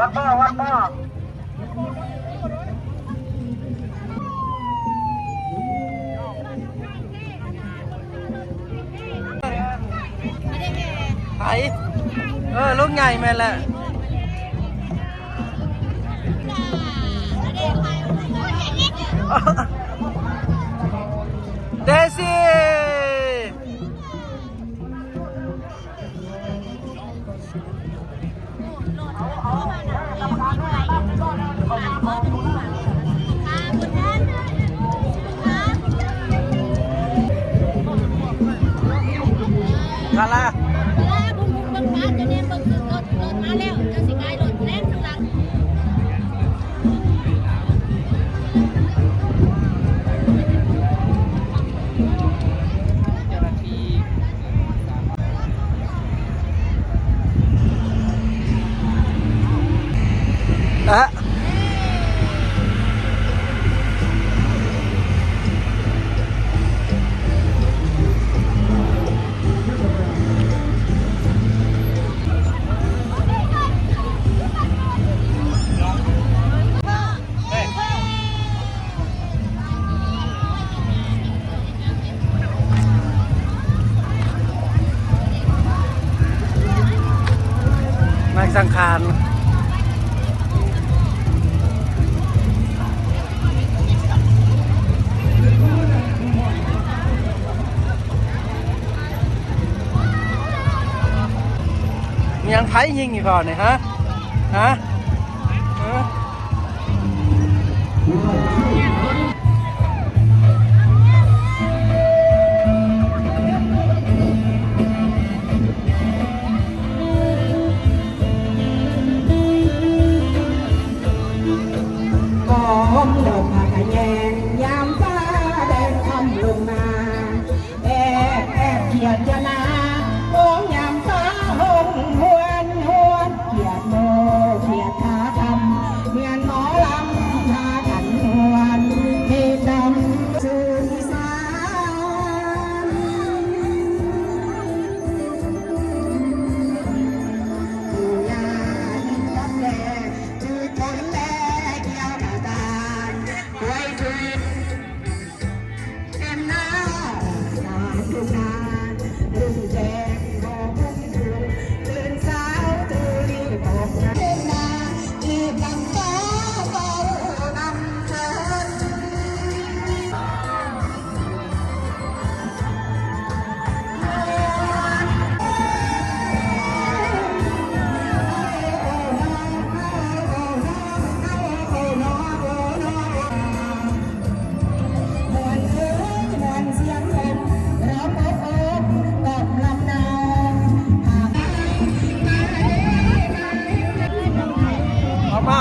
วันพ่อไอ้ลูกใหญ่แม่แหละเดซี่กันละสังขารมียังไผ่ยิงอีกก่อนเนี่ยฮะ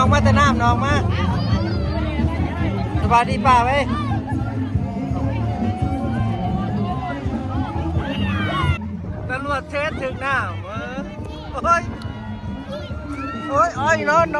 ออกมาแต่น้ำนองมาสบายดีป่าไว้ตำรวจเทสถึงน้ำโอ้ยเนาะ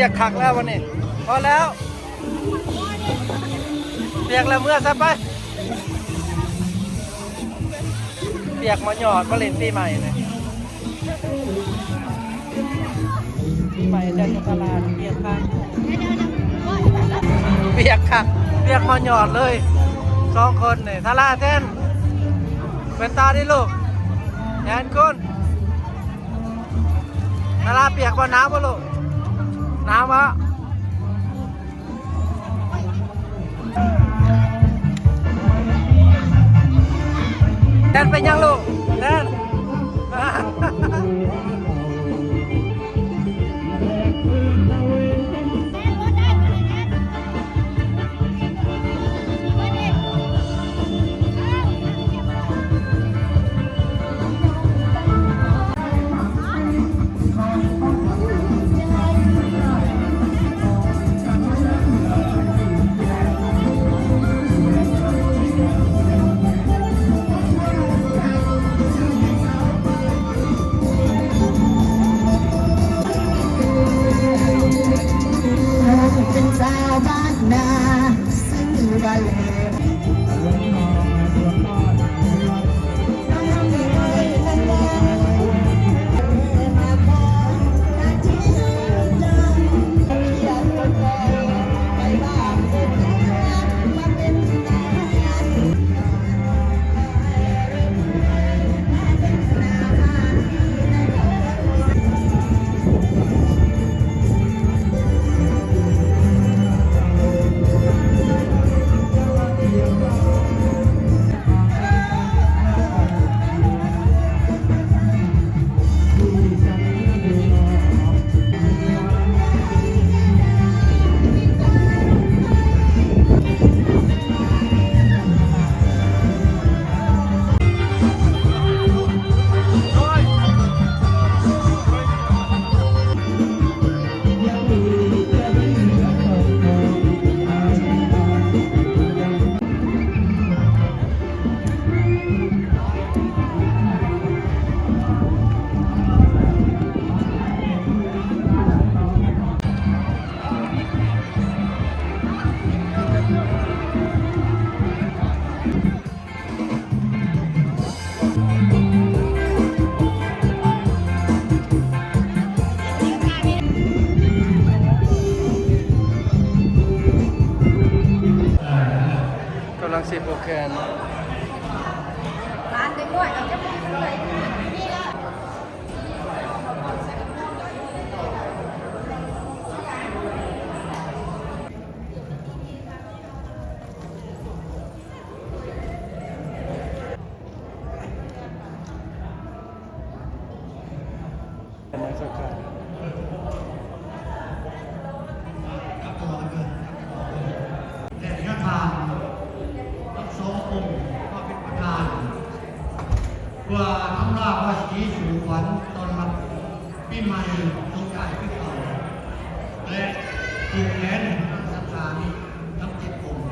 ยกคักแล้ววันนี้พอแล้วเปียกแล้วเมื่อซะไปเปียกมาหยอดมาเล่นปีใหม่เลยปีใหม่เดินตลาดเปียกคักเปียกคักเปียกมาหยอดเลย2 คนเนี่ยทาราแทนเป็นตาดิลูกแทนคุณทาราเปียกบ่น้ำบ่ลูกน้ำวะแทนเป็นยังลูกแทนเป็นสาวบ้านนาซึ่งบาเลกำลังสิบโอเคนะร้านเด็กด้วยเราจะไปเลยเป็นนักสักการแต่พระทานทั้งสององค์ก็เป็นประธานเพื่อทำราภาษีสู่ขวัญตอนรับปีใหม่สงกรานต์ที่เขาและผูกแขนสังฆานี้ทั้ง7 องค์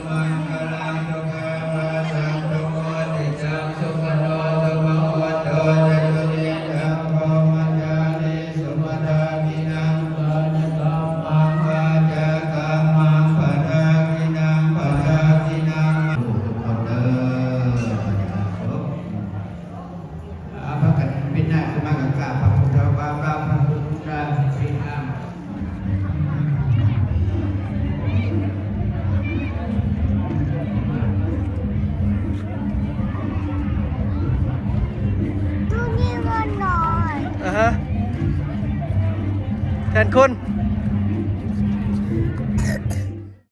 มังคลังตุเกวะสังตุโมติจังสุขโนตุมะวัตโตนะตุเยตังโพมัญญานิสุมาดามินังปะนตัมมังวาจากัมมังปะทากินังปะทากินังทุกคนเด้อพระกันเป็นหน้าคือมากับกราบพระพุทธบาทพระพุทธเจ้าสินามดูนี่มันหน่อย แทนคุณ